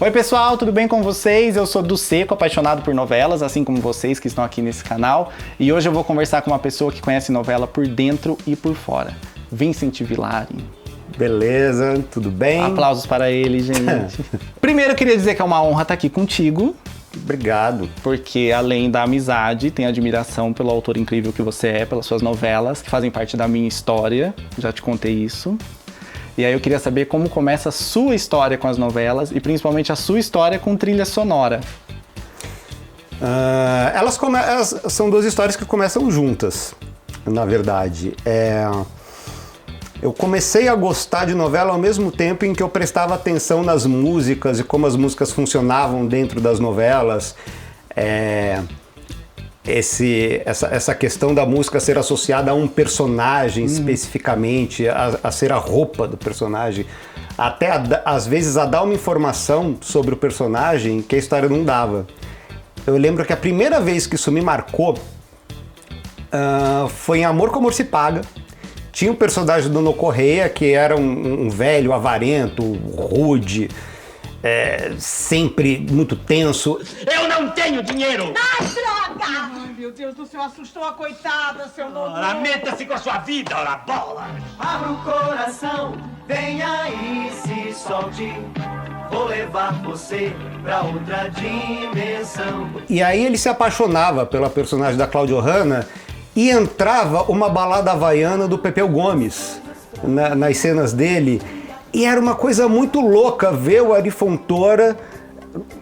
Oi pessoal, tudo bem com vocês? Eu sou do Seco, apaixonado por novelas, assim como vocês que estão aqui nesse canal. E hoje eu vou conversar com uma pessoa que conhece novela por dentro e por fora. Vincent Villari. Beleza, tudo bem? Aplausos para ele, gente. Primeiro eu queria dizer que é uma honra estar aqui contigo. Obrigado. Porque além da amizade, tem admiração pelo autor incrível que você é, pelas suas novelas, que fazem parte da minha história. Já te contei isso. E aí eu queria saber como começa a sua história com as novelas e principalmente a sua história com trilha sonora. Elas são duas histórias que começam juntas, na verdade. Eu comecei a gostar de novela ao mesmo tempo em que eu prestava atenção nas músicas e como as músicas funcionavam dentro das novelas. Essa questão da música ser associada a um personagem especificamente, a ser a roupa do personagem, até às vezes a dar uma informação sobre o personagem que a história não dava. Eu lembro que a primeira vez que isso me marcou foi em Amor com Amor se Paga. Tinha um personagem do Nono Correia que era um velho avarento, rude, sempre muito tenso. Eu não tenho dinheiro! Ai, droga! Ai, meu Deus do céu, assustou a coitada, seu Nono. Ora, meta-se com a sua vida, ora bola! Abra o coração, vem aí, se solte. Vou levar você pra outra dimensão. E aí ele se apaixonava pela personagem da Cláudia Hanna e entrava uma balada havaiana do Pepeu Gomes nas cenas dele. E era uma coisa muito louca ver o Ari Fontoura,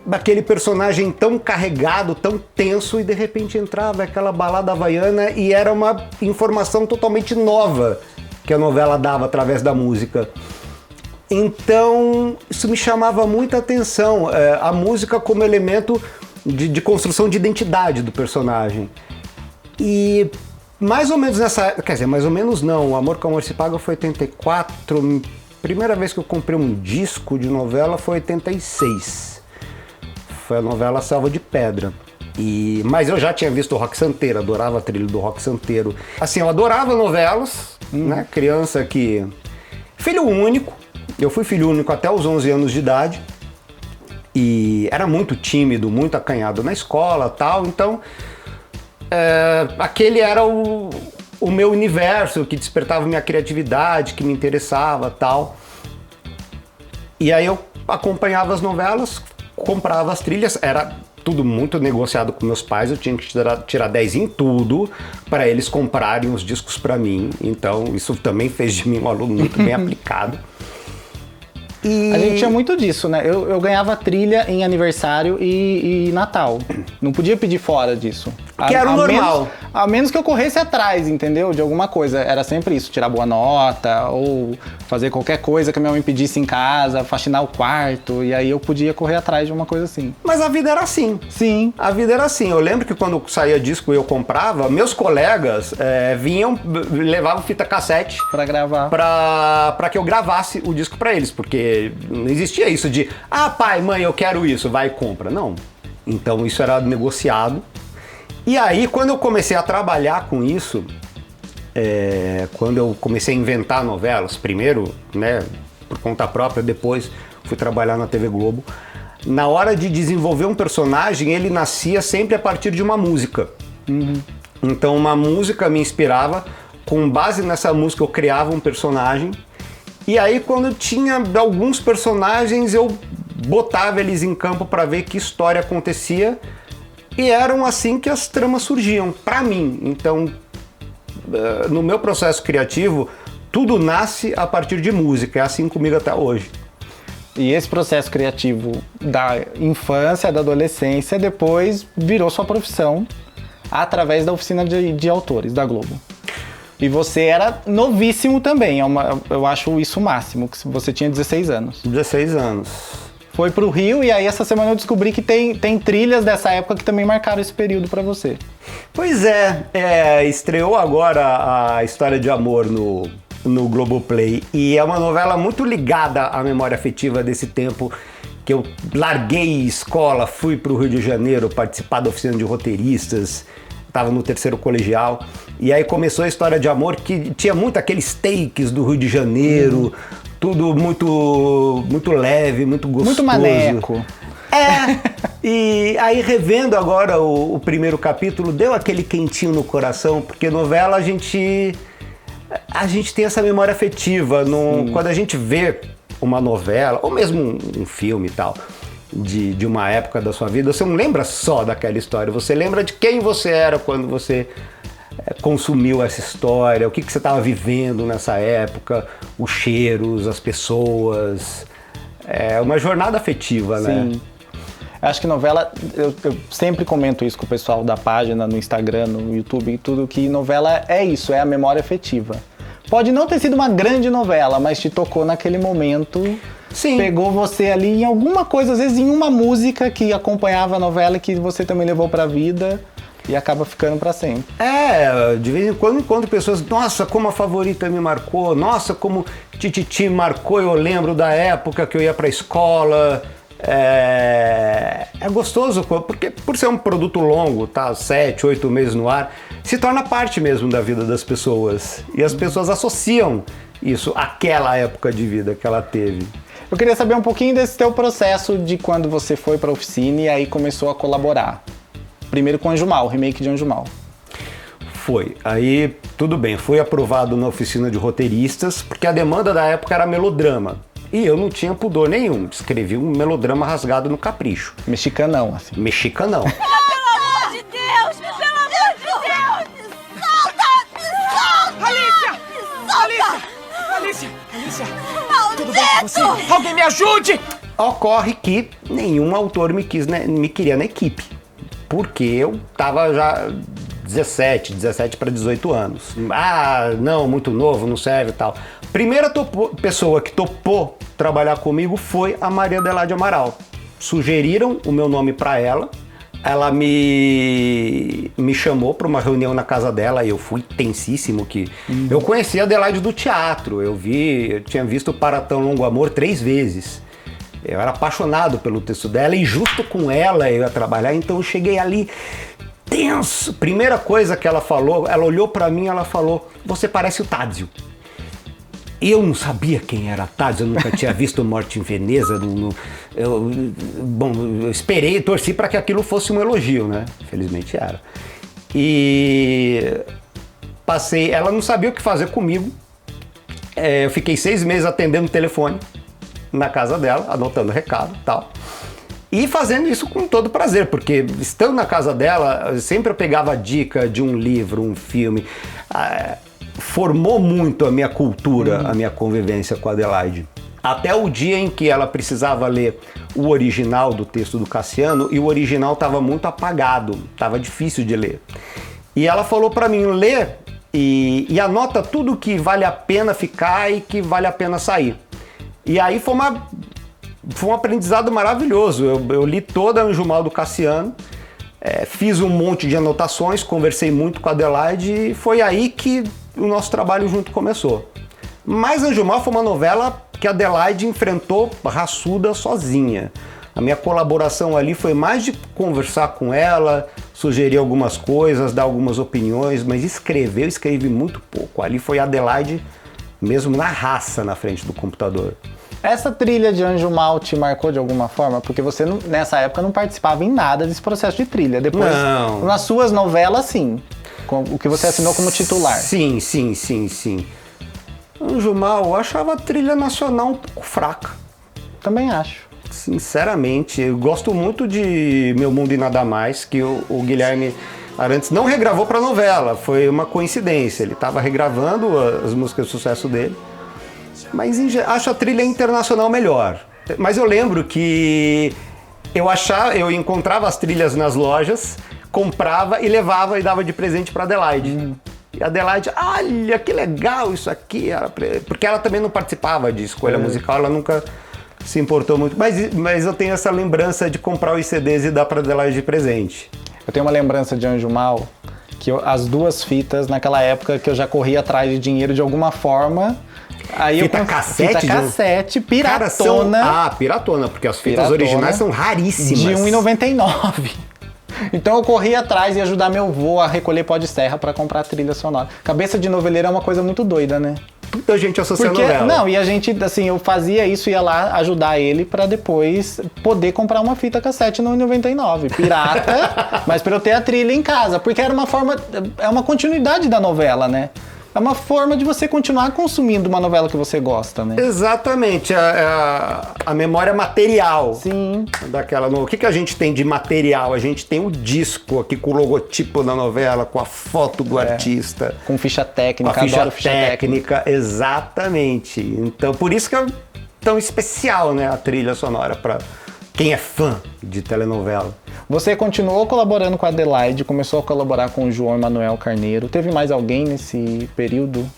daquele personagem tão carregado, tão tenso, e de repente entrava aquela balada havaiana e era uma informação totalmente nova que a novela dava através da música. Então isso me chamava muita atenção, a música como elemento de construção de identidade do personagem. E mais ou menos mais ou menos não, Amor com Amor se Paga foi 84, primeira vez que eu comprei um disco de novela foi 86, foi a novela Selva de Pedra. Mas eu já tinha visto o Rock Santeiro, adorava a trilha do Rock Santeiro. Assim, eu adorava novelas, né? Criança que... Filho único, eu fui filho único até os 11 anos de idade. E era muito tímido, muito acanhado na escola e tal, então... aquele era o meu universo, que despertava minha criatividade, que me interessava tal. E aí eu acompanhava as novelas, comprava as trilhas, era tudo muito negociado com meus pais, eu tinha que tirar 10 em tudo para eles comprarem os discos para mim. Então isso também fez de mim um aluno muito bem aplicado. A gente tinha muito disso, né? Eu ganhava trilha em aniversário e Natal. Não podia pedir fora disso. Que era o normal. A menos que eu corresse atrás, entendeu? De alguma coisa. Era sempre isso, tirar boa nota, ou fazer qualquer coisa que a minha mãe pedisse em casa, faxinar o quarto, e aí eu podia correr atrás de uma coisa assim. Mas a vida era assim. Sim. A vida era assim. Eu lembro que quando saía disco e eu comprava, meus colegas vinham, levavam fita cassete pra gravar. Pra que eu gravasse o disco pra eles, porque não existia isso de pai, mãe, eu quero isso, vai e compra. Não. Então isso era negociado. E aí, quando eu comecei a trabalhar com isso, quando eu comecei a inventar novelas, primeiro, né, por conta própria, depois fui trabalhar na TV Globo, na hora de desenvolver um personagem, ele nascia sempre a partir de uma música. Então uma música me inspirava, com base nessa música eu criava um personagem, e aí quando tinha alguns personagens eu botava eles em campo para ver que história acontecia. E eram assim que as tramas surgiam, pra mim. Então, no meu processo criativo, tudo nasce a partir de música. É assim comigo até hoje. E esse processo criativo da infância, da adolescência, depois virou sua profissão através da oficina de autores da Globo. E você era novíssimo também, eu acho isso o máximo, que você tinha 16 anos. 16 anos. Foi pro Rio e aí essa semana eu descobri que tem trilhas dessa época que também marcaram esse período pra você. Pois estreou agora a História de Amor no Globoplay e é uma novela muito ligada à memória afetiva desse tempo que eu larguei escola, fui pro Rio de Janeiro participar da oficina de roteiristas, estava no terceiro colegial, e aí começou a História de Amor que tinha muito aqueles takes do Rio de Janeiro, tudo muito leve, muito gostoso. Muito maneco. E aí revendo agora o primeiro capítulo, deu aquele quentinho no coração, porque novela a gente tem essa memória afetiva. Quando a gente vê uma novela, ou mesmo um filme e tal, de uma época da sua vida, você não lembra só daquela história, você lembra de quem você era quando você consumiu essa história, o que você estava vivendo nessa época, os cheiros, as pessoas. É uma jornada afetiva, né? Sim. Acho que novela, eu sempre comento isso com o pessoal da página, no Instagram, no YouTube e tudo, que novela é isso, é a memória afetiva. Pode não ter sido uma grande novela, mas te tocou naquele momento. Sim. Pegou você ali em alguma coisa, às vezes em uma música que acompanhava a novela que você também levou pra vida e acaba ficando pra sempre. De vez em quando encontro pessoas, nossa, como a Favorita me marcou, nossa, como Tititi marcou, eu lembro da época que eu ia pra escola. É gostoso, porque por ser um produto longo, tá 7, 8 meses no ar, se torna parte mesmo da vida das pessoas. E as pessoas associam isso àquela época de vida que ela teve. Eu queria saber um pouquinho desse teu processo de quando você foi pra oficina e aí começou a colaborar. Primeiro com Anjo Mal, o remake de Anjo Mal. Foi. Aí, tudo bem, fui aprovado na oficina de roteiristas, porque a demanda da época era melodrama. E eu não tinha pudor nenhum, escrevi um melodrama rasgado no capricho. Mexicanão, assim. Mexicanão. Pelo amor de Deus! Pelo amor de Deus! Solta! Alicia! Tudo bem com você? Alguém me ajude! Ocorre que nenhum autor me queria na equipe, porque eu tava já 17 para 18 anos. Ah, não, muito novo, não serve e tal. Primeira pessoa que topou trabalhar comigo foi a Maria Adelaide Amaral. Sugeriram o meu nome para ela. Ela me chamou para uma reunião na casa dela e eu fui tensíssimo que eu conheci a Adelaide do teatro. Eu tinha visto Para Tão Longo Amor 3 vezes. Eu era apaixonado pelo texto dela e justo com ela eu ia trabalhar, então eu cheguei ali tenso. Primeira coisa que ela falou, ela olhou para mim e ela falou: "Você parece o Tádzio". Eu não sabia quem era Tádzio, eu nunca tinha visto Morte em Veneza. Eu esperei, torci para que aquilo fosse um elogio, né? Felizmente era. E passei, ela não sabia o que fazer comigo. Eu fiquei 6 meses atendendo o telefone na casa dela, anotando recado e tal. E fazendo isso com todo prazer, porque estando na casa dela, sempre eu pegava a dica de um livro, um filme. Formou muito a minha cultura, a minha convivência com a Adelaide. Até o dia em que ela precisava ler o original do texto do Cassiano e o original estava muito apagado, estava difícil de ler. E ela falou para mim: lê e anota tudo que vale a pena ficar e que vale a pena sair. E aí foi um aprendizado maravilhoso. Eu li toda a Anjo Mal do Cassiano, fiz um monte de anotações, conversei muito com a Adelaide e foi aí que o nosso trabalho junto começou. Mas Anjo Mal foi uma novela que a Adelaide enfrentou raçuda sozinha. A minha colaboração ali foi mais de conversar com ela, sugerir algumas coisas, dar algumas opiniões, mas eu escrevi muito pouco. Ali foi a Adelaide mesmo na raça na frente do computador. Essa trilha de Anjo Mal te marcou de alguma forma? Porque você, nessa época, não participava em nada desse processo de trilha. Depois, não. Nas suas novelas, sim. O que você assinou como titular. Sim. Anjo Mal, eu achava a trilha nacional um pouco fraca. Também acho. Sinceramente, eu gosto muito de Meu Mundo e Nada Mais, que o Guilherme Arantes não regravou para novela, foi uma coincidência. Ele estava regravando as músicas de sucesso dele. Mas acho a trilha internacional melhor. Mas eu lembro que eu encontrava as trilhas nas lojas, comprava e levava e dava de presente para Adelaide. E a Adelaide, olha que legal isso aqui, porque ela também não participava de escolha musical, ela nunca se importou muito. Mas eu tenho essa lembrança de comprar os CDs e dar para Adelaide de presente. Eu tenho uma lembrança de Anjo Mal, que as 2 fitas, naquela época que eu já corria atrás de dinheiro de alguma forma. Aí fita cassete, piratona. Piratona, porque as fitas originais são raríssimas. De R$1,99. Então eu corri atrás e ajudar meu avô a recolher pó de serra pra comprar a trilha sonora. Cabeça de noveleiro é uma coisa muito doida, né? muita gente associa a novela. Não, e a gente, assim, eu fazia isso, ia lá ajudar ele pra depois poder comprar uma fita cassete no 99, pirata, mas pra eu ter a trilha em casa, porque era uma forma, é uma continuidade da novela, né? É uma forma de você continuar consumindo uma novela que você gosta, né? Exatamente, a memória material. Sim. Daquela novela. O que a gente tem de material? A gente tem o disco aqui com o logotipo da novela, com a foto do artista. Com ficha técnica, com a ficha adoro ficha técnica. Exatamente. Então, por isso que é tão especial, né, a trilha sonora para quem é fã de telenovela. Você continuou colaborando com a Adelaide, começou a colaborar com o João Emanuel Carneiro. Teve mais alguém nesse período?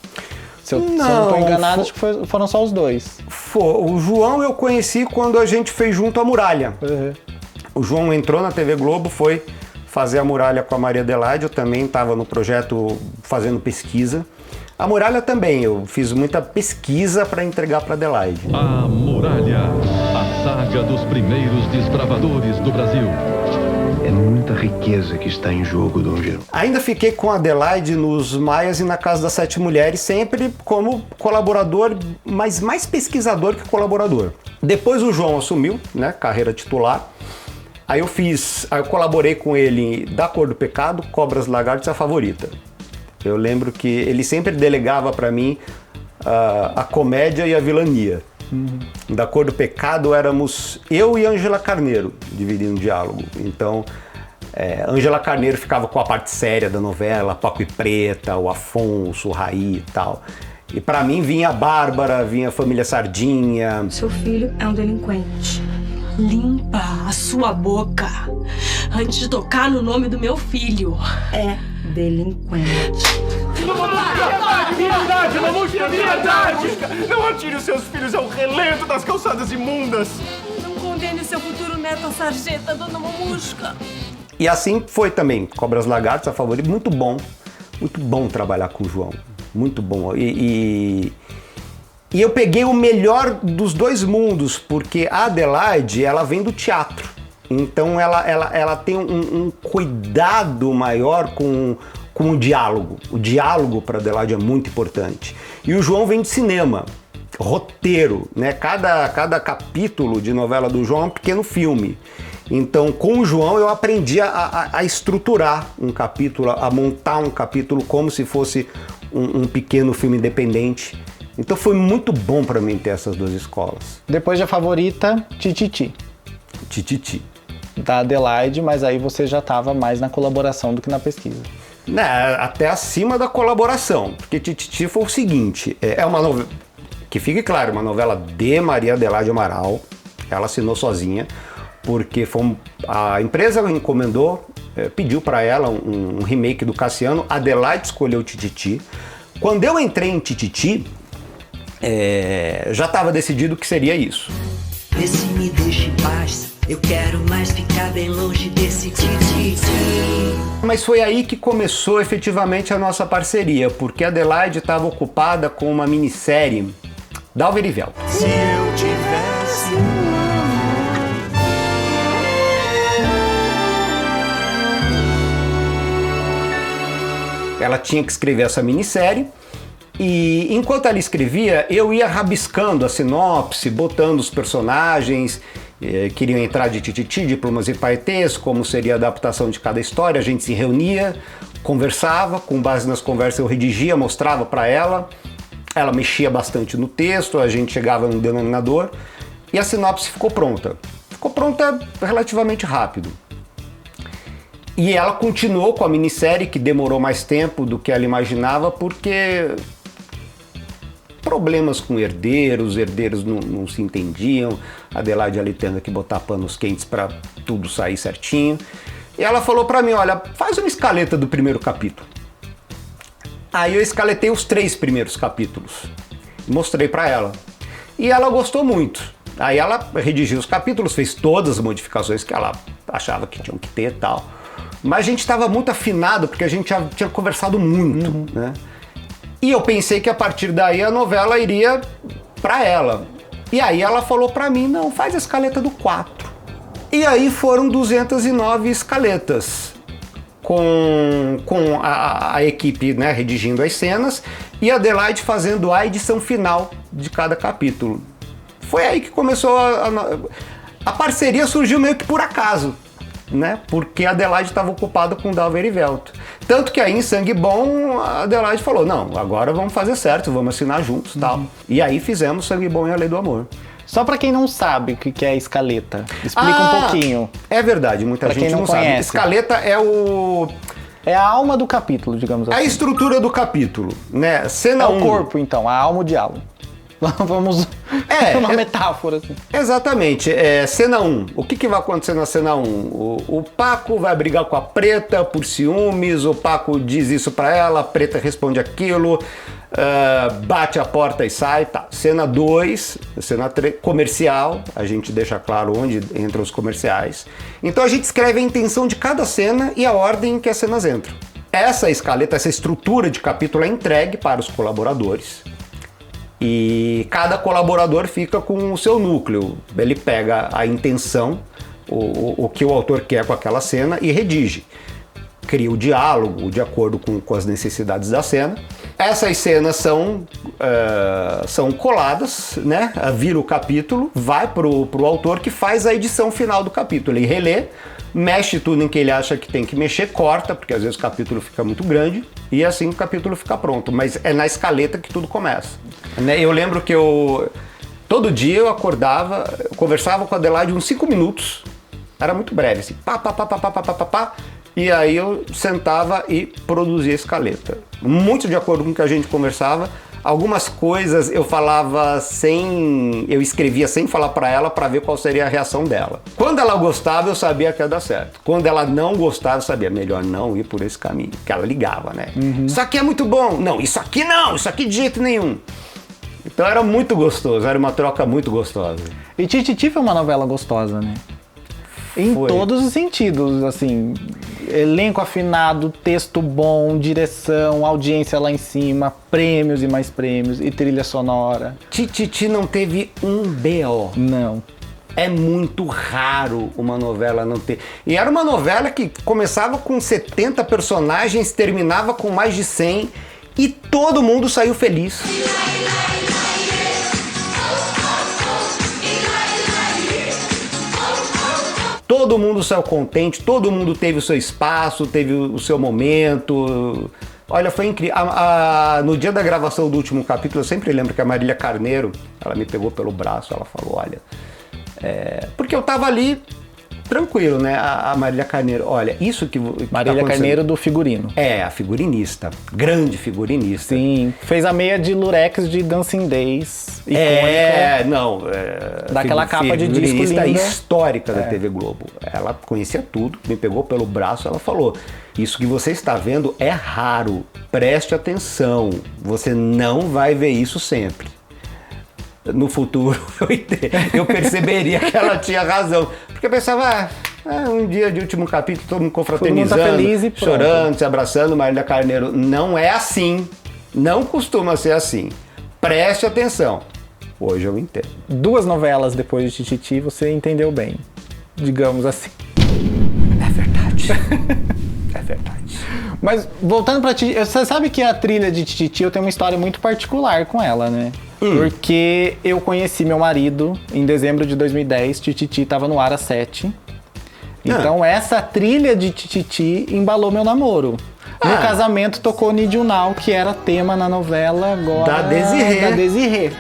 Se eu não estou enganado, acho que foram só os dois. O João eu conheci quando a gente fez junto a Muralha. Uhum. O João entrou na TV Globo, foi fazer a Muralha com a Maria Adelaide. Eu também estava no projeto fazendo pesquisa. A Muralha também, eu fiz muita pesquisa para entregar para Adelaide. A Muralha, a saga dos primeiros desbravadores do Brasil. É muita riqueza que está em jogo, Dom Jerônimo. Ainda fiquei com a Adelaide nos Maias e na Casa das Sete Mulheres, sempre como colaborador, mas mais pesquisador que colaborador. Depois o João assumiu, né, carreira titular. Aí eu colaborei com ele da Cor do Pecado, Cobras Lagartos, a Favorita. Eu lembro que ele sempre delegava para mim a comédia e a vilania. Da Cor do Pecado éramos eu e Ângela Carneiro dividindo o diálogo. Então, Ângela Carneiro ficava com a parte séria da novela, Paco e Preta, o Afonso, o Raí e tal. E para mim vinha a Bárbara, vinha a família Sardinha. Seu filho é um delinquente. Limpa a sua boca antes de tocar no nome do meu filho. É delinquente. Piedade, Mamusca, piedade! Não atire os seus filhos ao relento das calçadas imundas! Não condene seu futuro neto à sarjeta, dona Mamusca. E assim foi também, Cobras Lagartos, a Favorita, muito bom trabalhar com o João, muito bom. E eu peguei o melhor dos dois mundos, porque a Adelaide, ela vem do teatro, então ela tem um cuidado maior com o diálogo. O diálogo para Adelaide é muito importante. E o João vem de cinema, roteiro, né? Cada capítulo de novela do João é um pequeno filme. Então, com o João eu aprendi a estruturar um capítulo, a montar um capítulo como se fosse um pequeno filme independente. Então foi muito bom para mim ter essas duas escolas. Depois da Favorita, Tititi. Tititi. Da Adelaide, mas aí você já estava mais na colaboração do que na pesquisa. Né, até acima da colaboração, porque Tititi foi o seguinte, é uma novela, que fique claro, uma novela de Maria Adelaide Amaral, ela assinou sozinha, porque a empresa encomendou, pediu para ela um remake do Cassiano, Adelaide escolheu Tititi. Quando eu entrei em Tititi, já estava decidido que seria isso. Vê se me deixa em paz, eu quero mais ficar bem longe desse Tititi. Mas foi aí que começou efetivamente a nossa parceria, porque a Adelaide estava ocupada com uma minissérie da Alverivel. Se eu tivesse Ela tinha que escrever essa minissérie e enquanto ela escrevia, eu ia rabiscando a sinopse, botando os personagens, queriam entrar de Tititi, de Plumas e Paetês, como seria a adaptação de cada história, a gente se reunia, conversava, com base nas conversas eu redigia, mostrava para ela mexia bastante no texto, a gente chegava no denominador e a sinopse ficou pronta. Ficou pronta relativamente rápido. E ela continuou com a minissérie, que demorou mais tempo do que ela imaginava, porque problemas com herdeiros, os herdeiros não se entendiam, a Adelaide ali tendo que botar panos quentes para tudo sair certinho. E ela falou para mim, olha, faz uma escaleta do primeiro capítulo. Aí eu escaletei os 3 primeiros capítulos, mostrei para ela. E ela gostou muito. Aí ela redigiu os capítulos, fez todas as modificações que ela achava que tinham que ter e tal. Mas a gente estava muito afinado, porque a gente já tinha conversado muito, né? E eu pensei que a partir daí a novela iria para ela. E aí ela falou para mim, não, faz a escaleta do 4. E aí foram 209 escaletas. com a equipe, né, redigindo as cenas e a Adelaide fazendo a edição final de cada capítulo. Foi aí que começou a parceria, surgiu meio que por acaso, né? Porque a Adelaide estava ocupada com o Dalva Erivelto. Tanto que aí em Sangue Bom a Adelaide falou, não, agora vamos fazer certo, vamos assinar juntos e tal. E aí fizemos Sangue Bom e a Lei do Amor. Só pra quem não sabe o que é escaleta, explica um pouquinho. É verdade, muita gente não sabe. Escaleta é a alma do capítulo, digamos assim. É a estrutura do capítulo, né? Cena é o corpo, então, a alma, o diálogo. Vamos... uma metáfora, assim. Exatamente. Cena 1. O que vai acontecer na cena 1? O Paco vai brigar com a Preta por ciúmes, o Paco diz isso pra ela, a Preta responde aquilo, bate a porta e sai, tá. Cena 2, cena 3, comercial, a gente deixa claro onde entram os comerciais. Então a gente escreve a intenção de cada cena e a ordem em que as cenas entram. Essa escaleta, essa estrutura de capítulo é entregue para os colaboradores. E cada colaborador fica com o seu núcleo. Ele pega a intenção, o que o autor quer com aquela cena e redige. Cria o diálogo de acordo com as necessidades da cena. Essas cenas são coladas, né? Vira o capítulo, vai pro autor que faz a edição final do capítulo. Ele relê, mexe tudo em que ele acha que tem que mexer, corta, porque às vezes o capítulo fica muito grande, e assim o capítulo fica pronto. Mas é na escaleta que tudo começa. Eu lembro que todo dia eu acordava, eu conversava com a Adelaide uns 5 minutos, era muito breve, assim, pá, e aí eu sentava e produzia a escaleta. Muito de acordo com o que a gente conversava. Algumas coisas eu eu escrevia sem falar pra ela pra ver qual seria a reação dela. Quando ela gostava, eu sabia que ia dar certo. Quando ela não gostava, eu sabia melhor não ir por esse caminho, que ela ligava, né? Isso aqui é muito bom. Não, isso aqui não, isso aqui de jeito nenhum. Então era muito gostoso, era uma troca muito gostosa. E Tititi foi uma novela gostosa, né? Em todos os sentidos, assim, elenco afinado, texto bom, direção, audiência lá em cima, prêmios e mais prêmios, e trilha sonora. Tititi não teve um BO. Não. É muito raro uma novela não ter. E era uma novela que começava com 70 personagens, terminava com mais de 100 e todo mundo saiu feliz. Todo mundo saiu contente, todo mundo teve o seu espaço, teve o seu momento. Olha, foi incrível. No dia da gravação do último capítulo, eu sempre lembro que a Marília Carneiro, ela me pegou pelo braço, ela falou, olha... porque eu tava ali tranquilo, né? A Marília Carneiro, olha, isso que Marília Carneiro do figurino. A figurinista, grande figurinista. Sim, fez a meia de lurex de Dancing Days. Daquela capa de disco linda. Histórica da TV Globo. Ela conhecia tudo, me pegou pelo braço, ela falou, isso que você está vendo é raro, preste atenção, você não vai ver isso sempre. No futuro eu perceberia que ela tinha razão. Porque eu pensava, um dia de último capítulo, todo mundo confraternizando, todo mundo tá feliz e chorando, se abraçando. Marília Carneiro, não é assim. Não costuma ser assim. Preste atenção. Hoje eu entendo. 2 novelas depois de Tititi, você entendeu bem. Digamos assim. É verdade. É verdade. Mas voltando pra Tititi, você sabe que a trilha de Tititi eu tenho uma história muito particular com ela, né? Porque eu conheci meu marido em dezembro de 2010, Tititi estava no ar às 7. Então essa trilha de Tititi embalou meu namoro. No casamento tocou Need You Now, que era tema na novela agora da Desirê,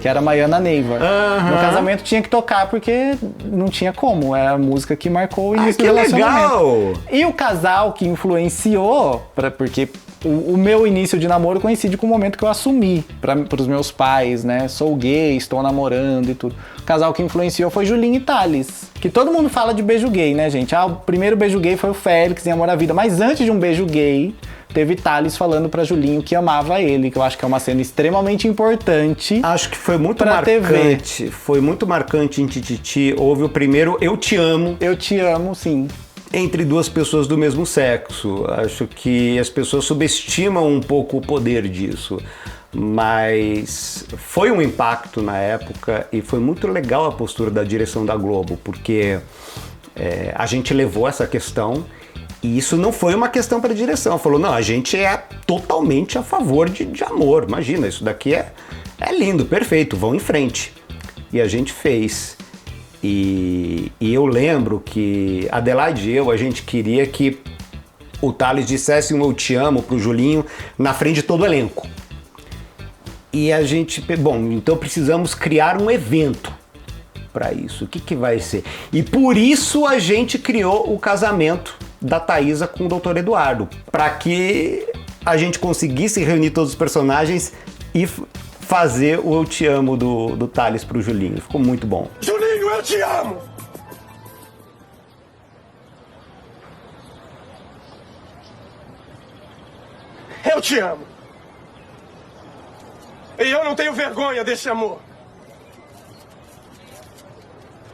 que era Maiana Neiva. No casamento tinha que tocar porque não tinha como, era a música que marcou o início do relacionamento. Legal! E o casal que influenciou, porque o meu início de namoro coincide com o momento que eu assumi para os meus pais, né? Sou gay, estou namorando e tudo. O casal que influenciou foi Julinho e Thales. Que todo mundo fala de beijo gay, né, gente? O primeiro beijo gay foi o Félix em Amor à Vida. Mas antes de um beijo gay, teve Thales falando pra Julinho que amava ele. Que eu acho que é uma cena extremamente importante. Acho que foi muito marcante. Foi muito marcante em Tititi. Houve o primeiro Eu Te Amo. Eu Te Amo, sim. Entre 2 pessoas do mesmo sexo. Acho que as pessoas subestimam um pouco o poder disso. Mas foi um impacto na época e foi muito legal a postura da direção da Globo, porque a gente levou essa questão E isso não foi uma questão para a direção. Falou, não, a gente é totalmente a favor de amor. Imagina, isso daqui é lindo, perfeito, vão em frente. E a gente fez. E eu lembro que Adelaide e eu, a gente queria que o Thales dissesse um eu te amo pro Julinho na frente de todo o elenco. E a gente, bom, então precisamos criar um evento para isso. O que vai ser? E por isso a gente criou o casamento da Thaísa com o Dr. Eduardo, para que a gente conseguisse reunir todos os personagens e fazer o eu te amo do Thales pro Julinho. Ficou muito bom. Julinho, eu te amo! Eu te amo. E eu não tenho vergonha desse amor.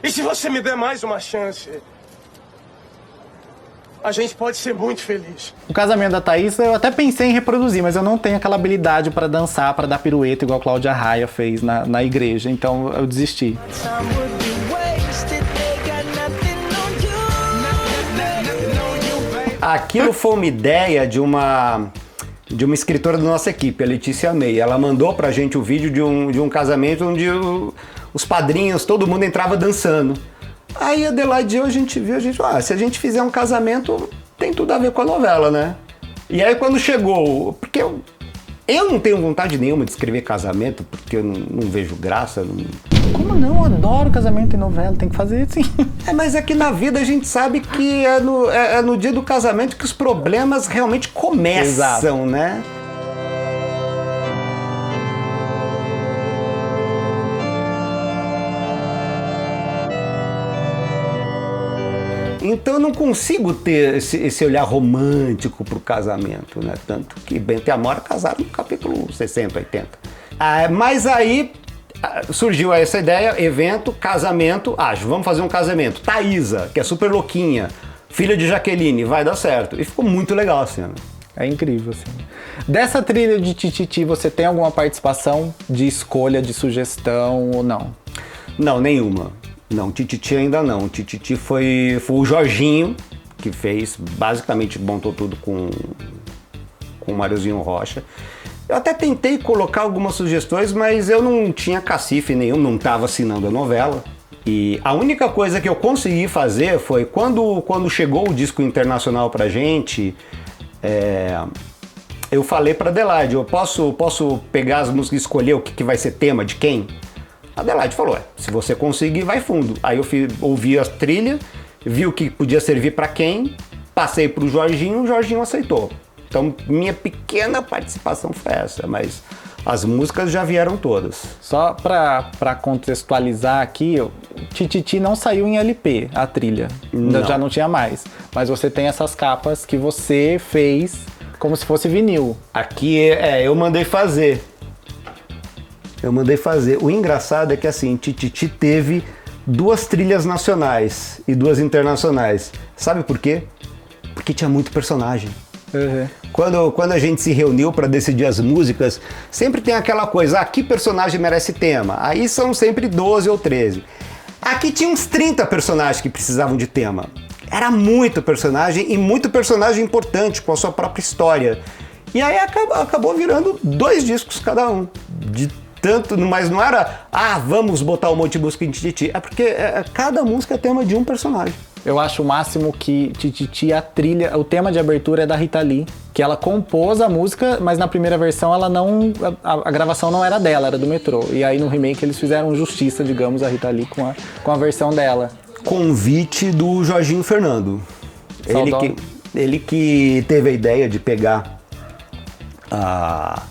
E se você me der mais uma chance, a gente pode ser muito feliz. O casamento da Thaísa eu até pensei em reproduzir, mas eu não tenho aquela habilidade para dançar, para dar pirueta igual a Cláudia Raia fez na igreja, então eu desisti. Aquilo foi uma ideia de uma escritora da nossa equipe, a Letícia May. Ela mandou pra gente o vídeo de um casamento onde os padrinhos, todo mundo entrava dançando. Aí a Adelaide e eu, a gente viu, se a gente fizer um casamento, tem tudo a ver com a novela, né? E aí quando chegou, porque eu não tenho vontade nenhuma de escrever casamento, porque eu não vejo graça. Como não? Eu adoro casamento em novela, tem que fazer assim. Mas é que na vida a gente sabe que é no dia do casamento que os problemas realmente começam, exato, né? Então eu não consigo ter esse olhar romântico pro casamento, né? Tanto que Bento e Amora casaram no capítulo 60, 80. Mas aí surgiu essa ideia, evento, casamento, vamos fazer um casamento. Thaísa, que é super louquinha, filha de Jaqueline, vai dar certo. E ficou muito legal a cena. É incrível, assim. Dessa trilha de Tititi, você tem alguma participação de escolha, de sugestão ou não? Não, nenhuma. Não, Tititi ainda não. Tititi foi o Jorginho que fez, basicamente montou tudo com o Mariozinho Rocha. Eu até tentei colocar algumas sugestões, mas eu não tinha cacife nenhum, não estava assinando a novela. E a única coisa que eu consegui fazer foi, quando chegou o disco internacional pra gente, eu falei pra Adelaide, eu posso pegar as músicas e escolher o que vai ser tema de quem? A Adelaide falou, se você conseguir, vai fundo. Aí eu ouvi a trilha, vi o que podia servir pra quem, passei pro Jorginho, o Jorginho aceitou. Então minha pequena participação foi essa, mas as músicas já vieram todas. Só pra contextualizar aqui, Tititi não saiu em LP, a trilha. Não. Já não tinha mais. Mas você tem essas capas que você fez como se fosse vinil. Aqui eu mandei fazer. O engraçado é que assim, Tititi teve 2 trilhas nacionais e 2 internacionais. Sabe por quê? Porque tinha muito personagem. Uhum. Quando a gente se reuniu para decidir as músicas, sempre tem aquela coisa, que personagem merece tema? Aí são sempre 12 ou 13. Aqui tinha uns 30 personagens que precisavam de tema. Era muito personagem e muito personagem importante com a sua própria história. E aí acabou virando 2 discos cada um. Mas não era, vamos botar um monte de música em Tititi. É porque cada música é tema de um personagem. Eu acho o máximo que Tititi, o tema de abertura é da Rita Lee, que ela compôs a música, mas na primeira versão a gravação não era dela, era do Metrô. E aí no remake eles fizeram justiça, digamos, a Rita Lee com a versão dela. Convite do Jorginho Fernando. Ele que teve a ideia de pegar a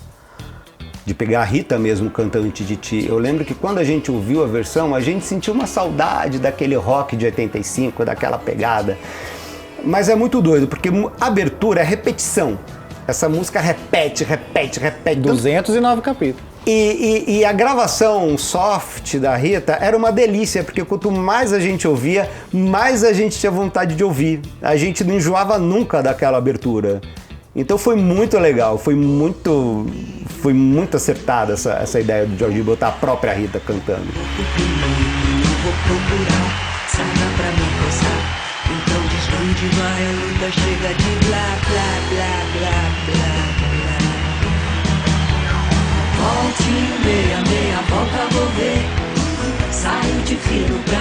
Rita mesmo cantando Tititi. Eu lembro que quando a gente ouviu a versão, a gente sentiu uma saudade daquele rock de 85, daquela pegada. Mas é muito doido, porque abertura é repetição. Essa música repete. 209 capítulos. E a gravação soft da Rita era uma delícia, porque quanto mais a gente ouvia, mais a gente tinha vontade de ouvir. A gente não enjoava nunca daquela abertura. Então foi muito legal, foi muito acertada essa ideia do Jorginho botar a própria Rita cantando. Vou procurar, saia pra me coçar. Então desgrude, vai a luta chega de blá, blá, blá, blá, blá, blá. Volte e meia, meia volta vou ver. Saio de fino pra